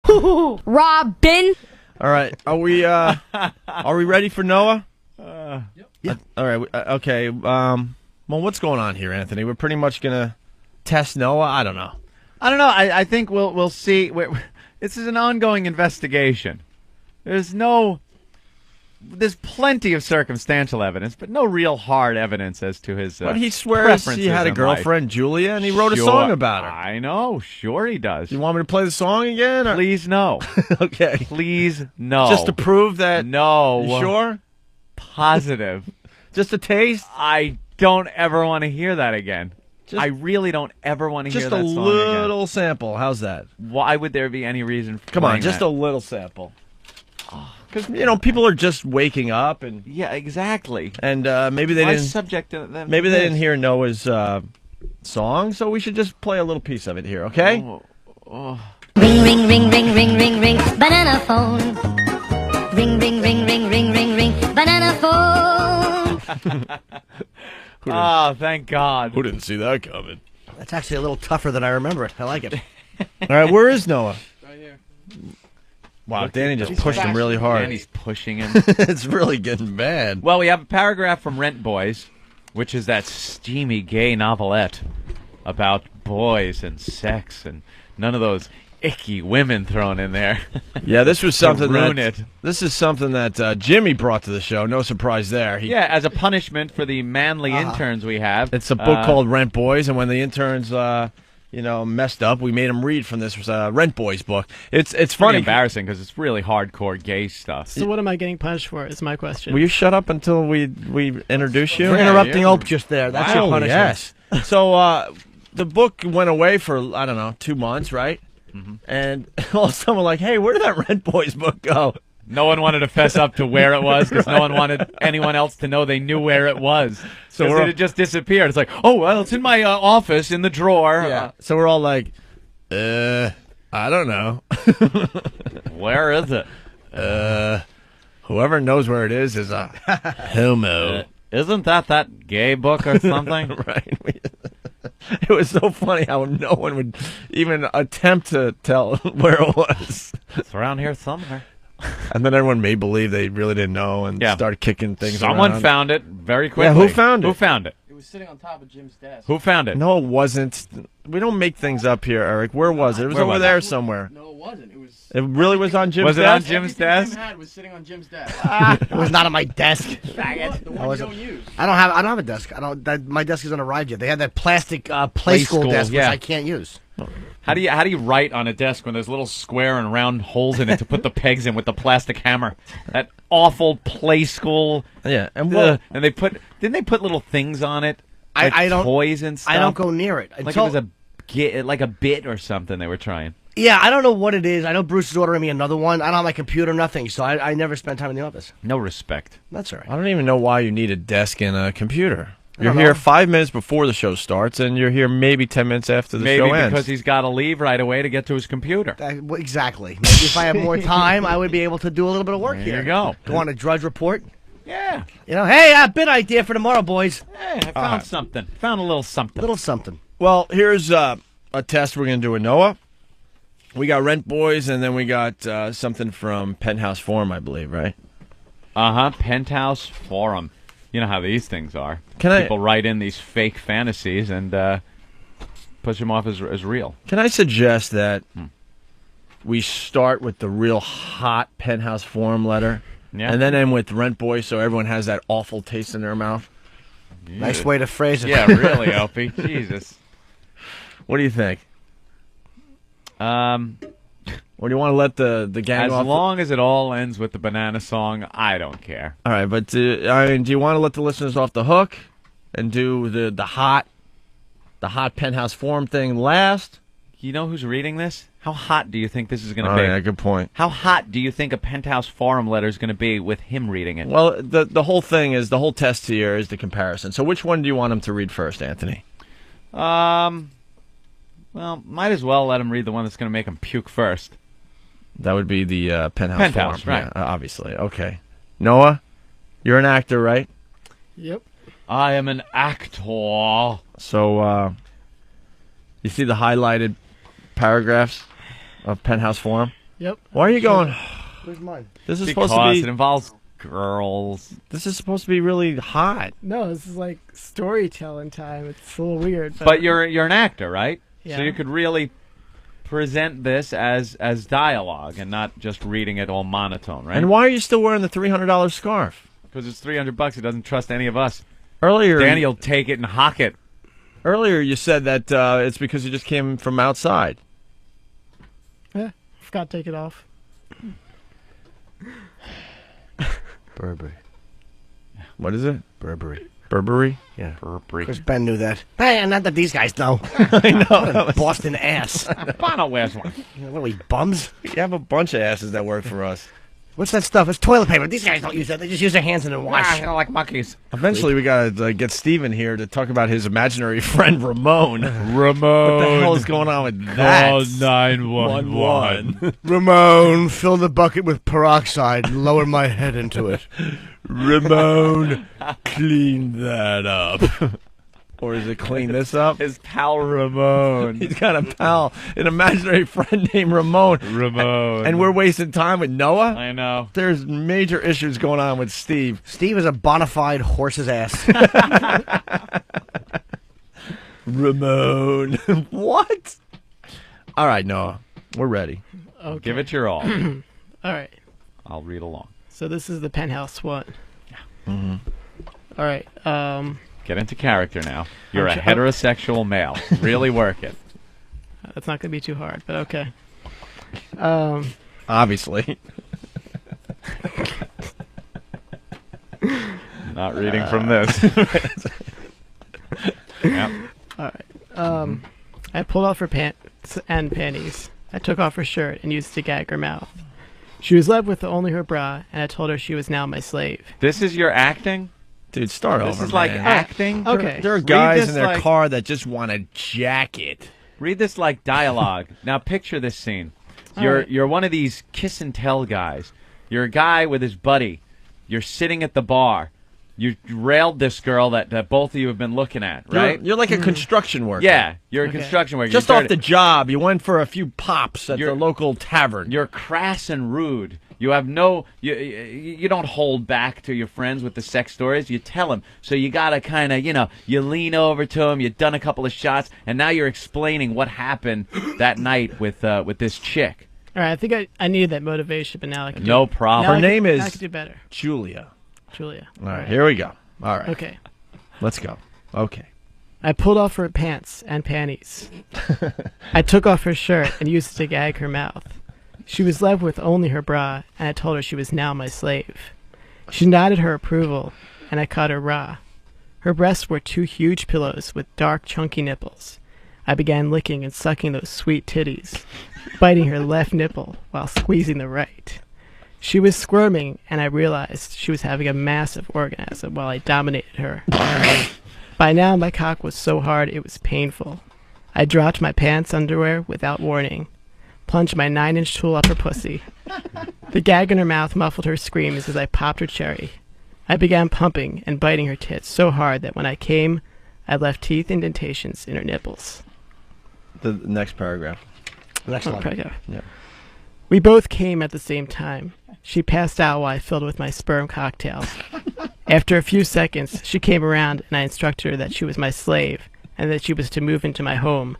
HooHooHooRobin. All right, are we ready for Noah? Yeah. All right. Okay. Well, what's going on here, Anthony? We're pretty much gonna test Noah. I don't know. I think we'll see. This is an ongoing investigation. There's plenty of circumstantial evidence, but no real hard evidence as to his. But he swears he had a girlfriend, Julia, and he wrote a song about her. I know. Sure, he does. You want me to play the song again? Or? Please no. Okay. Please no. Just to prove that. No. You sure? Positive. Just a taste? I don't ever want to hear that again. I really don't ever want to hear that song again. Just a little sample. How's that? Why would there be any reason for Come on, just a little sample. Because, people are just waking up. And yeah, exactly. And maybe they didn't... subject to them. Maybe they didn't hear Noah's song, so we should just play a little piece of it here, okay? Ring, ring, ring, ring, ring, ring, ring, banana phone. Ring, ring, ring, ring, ring, ring, ring, banana phone. Oh, thank God. Who didn't see that coming? That's actually a little tougher than I remember it. I like it. All right, where is Noah? Right here. Wow, Danny just pushed him really hard. Danny's pushing him. It's really getting bad. Well, we have a paragraph from Rentboys, which is that steamy gay novelette about boys and sex and none of those icky women thrown in there. Yeah, this was something that this is something that Jimmy brought to the show. No surprise there. Yeah, as a punishment for the manly interns we have. It's a book called Rentboys, and when the interns messed up, we made them read from this Rentboys book. It's funny, embarrassing because it's really hardcore gay stuff. So what am I getting punished for? Is my question. Will you shut up until we introduce you? For interrupting Ope just there. That's your punishment. Yes. So the book went away for 2 months, right? Mm-hmm. And all of a sudden we're like, hey, where did that Rentboys book go? No one wanted to fess up to where it was because no one wanted anyone else to know they knew where it was. So it just disappeared. It's like, oh, well, it's in my office in the drawer. Yeah. So we're all like, I don't know. Where is it? Whoever knows where it is a homo. Isn't that gay book or something? Right. It was so funny how no one would even attempt to tell where it was. It's around here somewhere. And then everyone made believe they really didn't know and started kicking things around. Someone found it very quickly. Yeah, who found it? Who found it? It was sitting on top of Jim's desk. Who found it? No, it wasn't. We don't make things up here, Eric. Where was it? It was over there somewhere. No, it wasn't. It really was on Jim's desk? Was it on Jim's desk? Jim had was sitting on Jim's desk. It was not on my desk. Faggot. The one you don't use. I don't have a desk. My desk isn't arrived yet. They had that plastic play school desk which I can't use. How do you write on a desk when there's little square and round holes in it to put the pegs in with the plastic hammer? That awful play school. Yeah, and and didn't they put little things on it? Like I don't toys and stuff. I don't go near it. Like it was like a bit or something they were trying. Yeah, I don't know what it is. I know Bruce is ordering me another one. I don't have my computer, nothing, so I never spend time in the office. No respect. That's all right. I don't even know why you need a desk and a computer. You're here 5 minutes before the show starts, and you're here maybe 10 minutes after the show ends. Maybe because he's got to leave right away to get to his computer. Exactly. Maybe if I had more time, I would be able to do a little bit of work here. There you go. Go on a Drudge Report. Yeah. Hey, bit idea for tomorrow, boys. Hey, I found something. Found a little something. Little something. Well, here's a test we're going to do with Noah. We got Rentboys, and then we got something from Penthouse Forum, I believe, right? Penthouse Forum. You know how these things are. People write in these fake fantasies and push them off as real. Can I suggest that we start with the real hot Penthouse Forum letter, and then end with Rentboys so everyone has that awful taste in their mouth? Yeah. Nice way to phrase it. Yeah, really, Opie. Jesus. What do you think? Or do you want to let the gang off? As long as it all ends with the banana song, I don't care. All right, but do you want to let the listeners off the hook and do the hot Penthouse Forum thing last? You know who's reading this? How hot do you think this is going to be? Yeah, good point. How hot do you think a Penthouse Forum letter is going to be with him reading it? Well, the whole thing is, the whole test here is the comparison. So which one do you want him to read first, Anthony? Well, might as well let him read the one that's going to make him puke first. That would be the Penthouse Forum. Right. Yeah, obviously. Okay. Noah, you're an actor, right? Yep. I am an actor. So, you see the highlighted paragraphs of Penthouse Forum? Yep. Why are you going? Where's mine? This is Because supposed to it be. involves girls. This is supposed to be really hot. No, this is like storytelling time. It's a little weird. But you're an actor, right? Yeah. So you could really present this as dialogue and not just reading it all monotone, right? And why are you still wearing the $300 scarf? Because it's $300. He doesn't trust any of us. Earlier, Danny will take it and hock it. Earlier, you said that it's because you just came from outside. Yeah, forgot to take it off. Burberry. What is it? Burberry. Burberry? Yeah. Burberry. Of course, Ben knew that. Hey, not that these guys know. I know. Boston ass. Bono wears one. What are we, bums? You have a bunch of asses that work for us. What's that stuff? It's toilet paper. These guys don't use that. They just use their hands and then wash. I like monkeys. Eventually, we gotta get Steven here to talk about his imaginary friend Ramon. Ramon. What the hell is going on with that? 911. Ramon, fill the bucket with peroxide and lower my head into it. Ramon, clean that up. Or is it clean this up? His pal Ramon. He's got a pal, an imaginary friend named Ramon. Ramon. And we're wasting time with Noah? I know. There's major issues going on with Steve. Steve is a bona fide horse's ass. Ramon. What? All right, Noah. We're ready. Okay. Give it your all. All right. I'll read along. So this is the Penthouse one. Mm-hmm. All right. Get into character now. You're a Okay. heterosexual male. Really work it. That's not gonna be too hard, but okay. Obviously. Not reading from this. Yep. All right. I pulled off her pants and panties. I took off her shirt and used it to gag her mouth. She was left with only her bra, and I told her she was now my slave. This is your acting? Dude, start over, This is like man. acting? Okay. There are Read guys this in their like- car that just want to jack it. Read this like dialogue. Now picture this scene. All You're right. you're one of these kiss and tell guys. You're a guy with his buddy. You're sitting at the bar. You railed this girl that both of you have been looking at, right? You're like a construction worker. Yeah, you're a Okay. construction worker. Just You off started- the job, you went for a few pops at You're- the local tavern. You're crass and rude. You have no, you don't hold back to your friends with the sex stories. You tell them. So you gotta kind of, you lean over to them. You've done a couple of shots, and now you're explaining what happened that night with this chick. All right. I think I needed that motivation, but now I can. No do problem. Now Her I can- name now is- I can do better, Julia. Julia. All right, here we go. All right, Okay. let's go. Okay. I pulled off her pants and panties. I took off her shirt and used it to gag her mouth. She was left with only her bra, and I told her she was now my slave. She nodded her approval, and I caught her raw. Her breasts were two huge pillows with dark, chunky nipples. I began licking and sucking those sweet titties, biting her left nipple while squeezing the right. She was squirming, and I realized she was having a massive orgasm while I dominated her. By now, my cock was so hard it was painful. I dropped my pants underwear without warning, plunged my 9-inch tool up her pussy. The gag in her mouth muffled her screams as I popped her cherry. I began pumping and biting her tits so hard that when I came, I left teeth indentations in her nipples. The next paragraph. Next one. Okay. Yeah. We both came at the same time. She passed out while I filled with my sperm cocktail. After a few seconds, she came around and I instructed her that she was my slave and that she was to move into my home.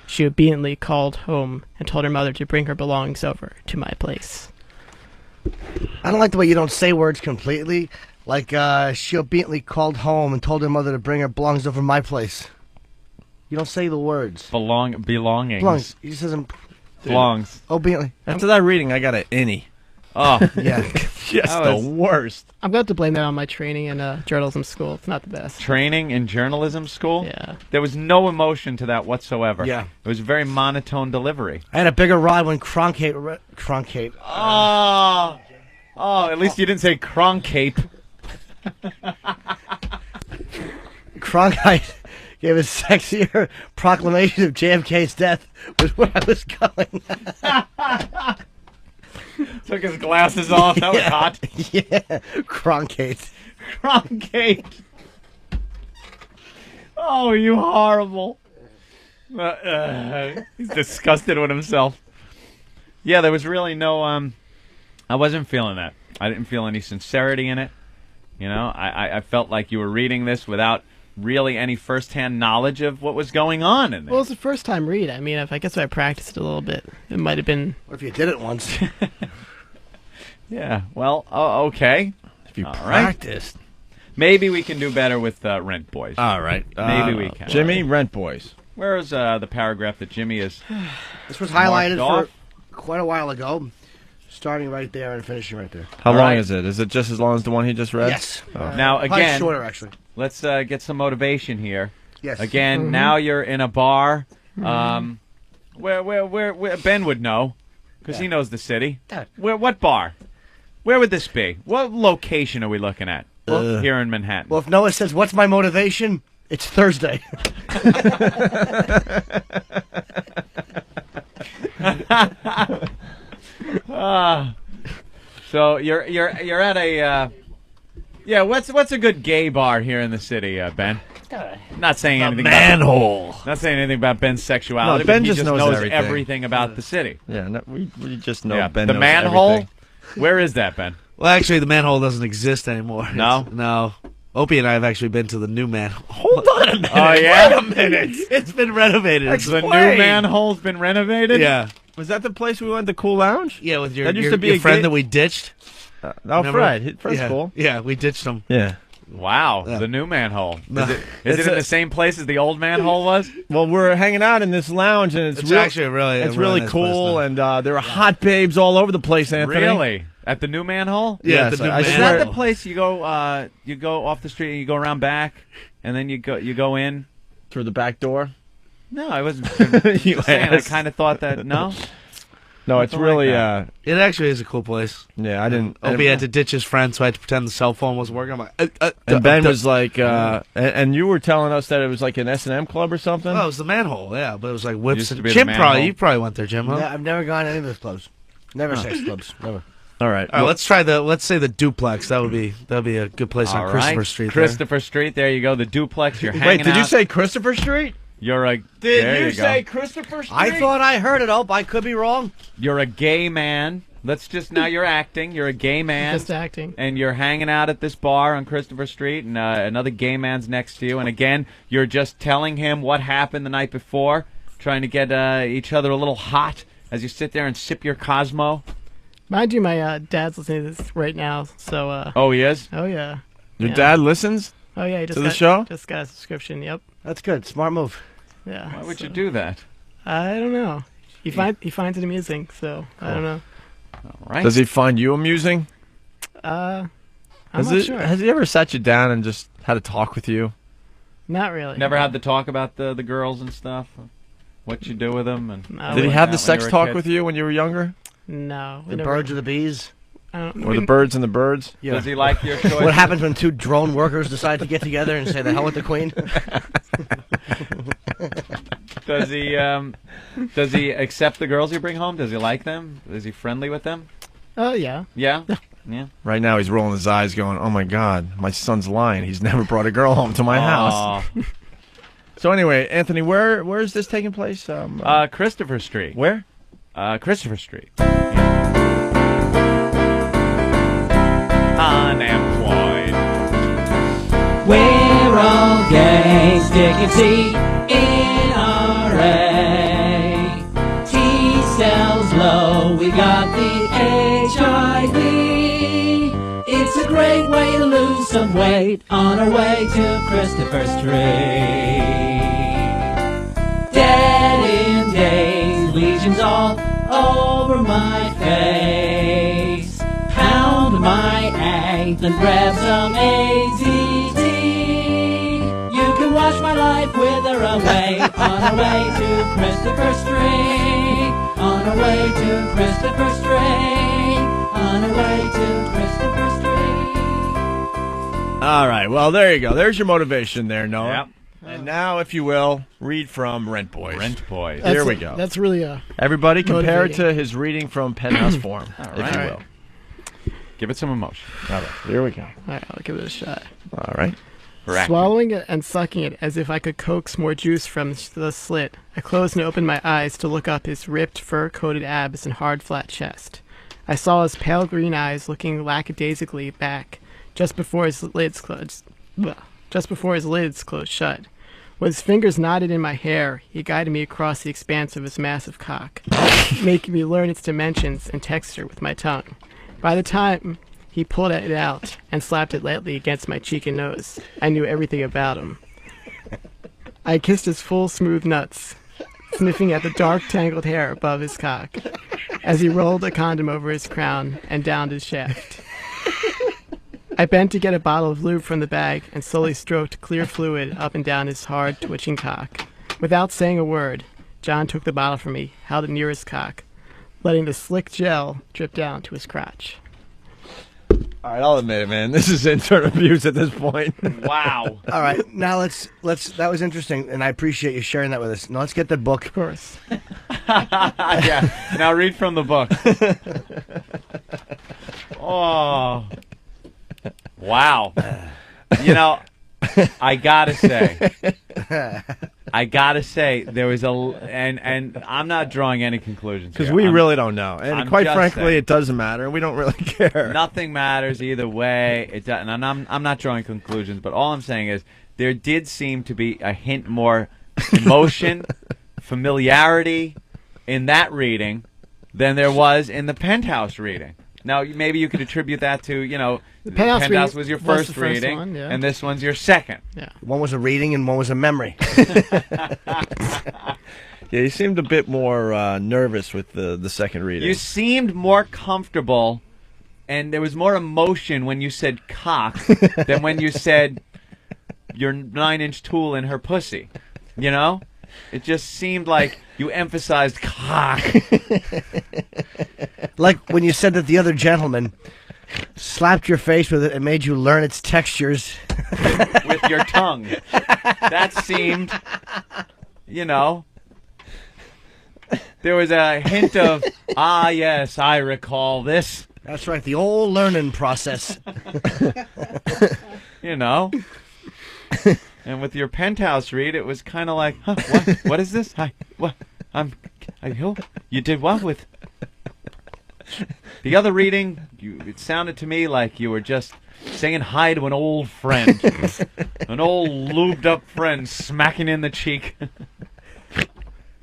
She obediently called home and told her mother to bring her belongings over to my place. I don't like the way you don't say words completely. Like, she obediently called home and told her mother to bring her belongings over to my place. You don't say the words. Belongings. Belongings. He says them Belongs. obediently. After that reading, I got an innie. Oh, Yeah. Just That the was- worst. I'm going to have to blame that on my training in journalism school. It's not the best. training in journalism school? Yeah. There was no emotion to that whatsoever. Yeah. It was very monotone delivery. I had a bigger rod when Cronkate. Oh, at least you didn't say Cronkate. Cronkite gave a sexier proclamation of JFK's death was where I was going. Took his glasses off. That was hot. Yeah. Cronkate. Cronkate. Oh, you horrible. He's disgusted with himself. Yeah, there was really no. I wasn't feeling that. I didn't feel any sincerity in it. You know, I felt like you were reading this without really any first-hand knowledge of what was going on in there. Well, it's the first time read. I mean, I guess if I practiced it a little bit, it might have been. What if you did it once? Yeah. Well, okay. If you All practiced. Maybe we can do better with Rentboys. All right. Maybe we can. Jimmy, Rentboys. Where is the paragraph that Jimmy is? This was highlighted Marked for quite a while ago, starting right there and finishing right there. How All long right. is it? Is it just as long as the one he just read? Yes. Now, Probably again, shorter, actually. let's get some motivation here. Yes. Again, now you're in a bar where Ben would know, because he knows the city. Dad. What bar? Where would this be? What location are we looking at here in Manhattan? Well, if Noah says, "What's my motivation?" It's Thursday. So you're at a what's a good gay bar here in the city, Ben? Not saying anything. Manhole. Not saying anything about Ben's sexuality. No, Ben but he just knows everything. everything about the city. Yeah, no, we just know Yeah, Ben the knows manhole. everything. Where is that, Ben? Well, actually, the manhole doesn't exist anymore. No? No. Opie and I have actually been to the new manhole. Hold on a minute. Oh yeah, Wait a minute. It's been renovated. the new Explain. manhole's been renovated. Yeah. Was that the place we went to Cool Lounge? Yeah, with your, That used your, to be your a friend gay- that we ditched. Oh, Remember? Fred. Fred's yeah. cool. Yeah, we ditched him. Yeah. Wow, Yeah. the new manhole. No. Is it It's in a- the same place as the old manhole was? Well, we're hanging out in this lounge, and It's actually really it's a really nice cool, place, and there are hot babes all over the place, Anthony. Really? At the new manhole? Yeah, Yes, the new I Is swear- that manhole. the place you go off the street and you go around back, and then you go in? Through the back door. No, I wasn't You just saying. I asked. kind of thought that. No. No, it's Something like really. that. It actually is a cool place. Yeah, I didn't. Opie had to ditch his friend, so I had to pretend the cell phone wasn't working. I'm like, And Ben was like, and you were telling us that it was like an S&M club or something. Oh, it was the manhole, yeah, but it was like whips. Used to And be the Jim manhole. you probably went there, Jim, huh? Yeah, I've never gone to any of those clubs. Never sex clubs. Never. All right. All right, let's say the duplex. That'd be a good place All on Christopher right. Street. Christopher Street. There you go. The duplex. You're hanging Wait, did you out. say Christopher Street? You're a? Did there you you say go. Christopher Street? I thought I heard it, Ope. I could be wrong. You're a gay man. Let's just now. You're acting. You're a gay man. Just acting. And you're hanging out at this bar on Christopher Street, and another gay man's next to you. And again, you're just telling him what happened the night before, trying to get each other a little hot as you sit there and sip your Cosmo. Mind you, my dad's listening to this right now, so. Oh, he is? Oh yeah. Your Yeah. dad listens? Oh yeah. He just To the got, show? Just got a subscription. Yep. That's good. Smart move. Yeah. Why would so- you do that? I don't know. He finds it amusing, so I don't know. All right. Does he find you amusing? I'm not sure. Has he ever sat you down and just had a talk with you? Not really. Never had the talk about the girls and stuff? What you do with them? And No. Did he When have the when sex you were a talk kid? with you when you were younger? No. we The never- birds or the bees. I don't, Or the birds and the birds? Yeah. Does he like your choice? What happens when two drone workers decide to get together and say the hell with the queen? Does he accept the girls you bring home? Does he like them? Is he friendly with them? Oh yeah. Yeah? Yeah. Right now he's rolling his eyes going, oh my God, my son's lying. He's never brought a girl home to my house. Aw. So anyway, Anthony, where is this taking place? Christopher Street. Where? Christopher Street. Unemployed. We're all gay, sticking T in RA. T cells low, we got the HIV. It's a great way to lose some weight on our way to Christopher Street. Dead in days, lesions all over my face. Pound my ankle and grab some AZT. You can watch my life wither away on our way to Christopher Street. On our way to Christopher Street. On our way to Christopher Street. All right, well, there you go. There's your motivation there, Noah. Yep. And now, if you will, read from Rentboys. Rentboys. Here we go. That's really Everybody compare it motivating. to his reading from Penthouse Forum, if right. you will. Give it some emotion. All right, here we go. All right, I'll give it a shot. All right. Correct. Swallowing it and sucking it as if I could coax more juice from the slit, I closed and opened my eyes to look up his ripped, fur-coated abs and hard, flat chest. I saw his pale green eyes looking lackadaisically back just before his lids closed shut. With his fingers knotted in my hair, he guided me across the expanse of his massive cock, making me learn its dimensions and texture with my tongue. By the time he pulled it out and slapped it lightly against my cheek and nose, I knew everything about him. I kissed his full, smooth nuts, sniffing at the dark, tangled hair above his cock, as he rolled a condom over his crown and downed his shaft. I bent to get a bottle of lube from the bag and slowly stroked clear fluid up and down his hard, twitching cock. Without saying a word, John took the bottle from me, held it near his cock, letting the slick gel drip down to his crotch. All right, I'll admit it, man. This is intern abuse at this point. Wow. All right, now let's. That was interesting, and I appreciate you sharing that with us. Now let's get the book. Of course. Yeah. Now read from the book. Oh. Wow. You know, I gotta say, there was and I'm not drawing any conclusions Because here. we really don't know. And I'm quite just frankly, saying. it doesn't matter. We don't really care. Nothing matters either way. And I'm not drawing conclusions, but all I'm saying is there did seem to be a hint more emotion, familiarity in that reading than there was in the Penthouse reading. Now, maybe you could attribute that to, The Penthouse reading was your was first the first reading, one, yeah. and this one's your second. Yeah. One was a reading and one was a memory. Yeah, you seemed a bit more nervous with the second reading. You seemed more comfortable, and there was more emotion when you said cock than when you said your 9-inch tool in her pussy. You know? It just seemed like you emphasized cock. Like when you said that the other gentleman slapped your face with it and made you learn its textures. With your tongue. That seemed, there was a hint of, yes, I recall this. That's right, the old learning process. And with your Penthouse read, it was kind of like, huh, what is this? You did what with... The other reading, it sounded to me like you were just saying hi to an old friend. An old lubed-up friend smacking in the cheek.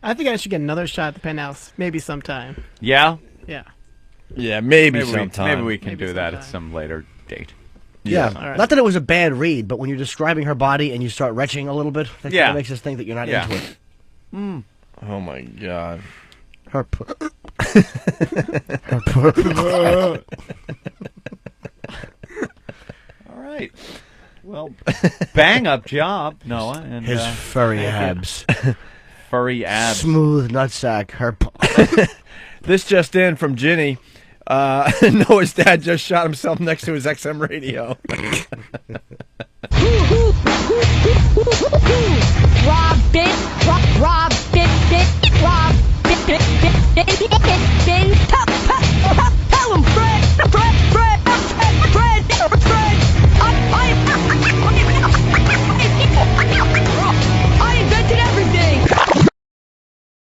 I think I should get another shot at the Penthouse, maybe sometime. Yeah? Yeah. Yeah, maybe sometime. Maybe we can Maybe do that at sometime. some later date. Yeah. All right. Not that it was a bad read, but when you're describing her body and you start retching a little bit, that kind Yeah. of makes us think that you're not Yeah. into it. Oh, my God. Her All right. Well, bang-up job, Noah. And His furry abs. furry abs. Smooth nutsack. Her This just in from Ginny. Noah's dad just shot himself next to his XM radio.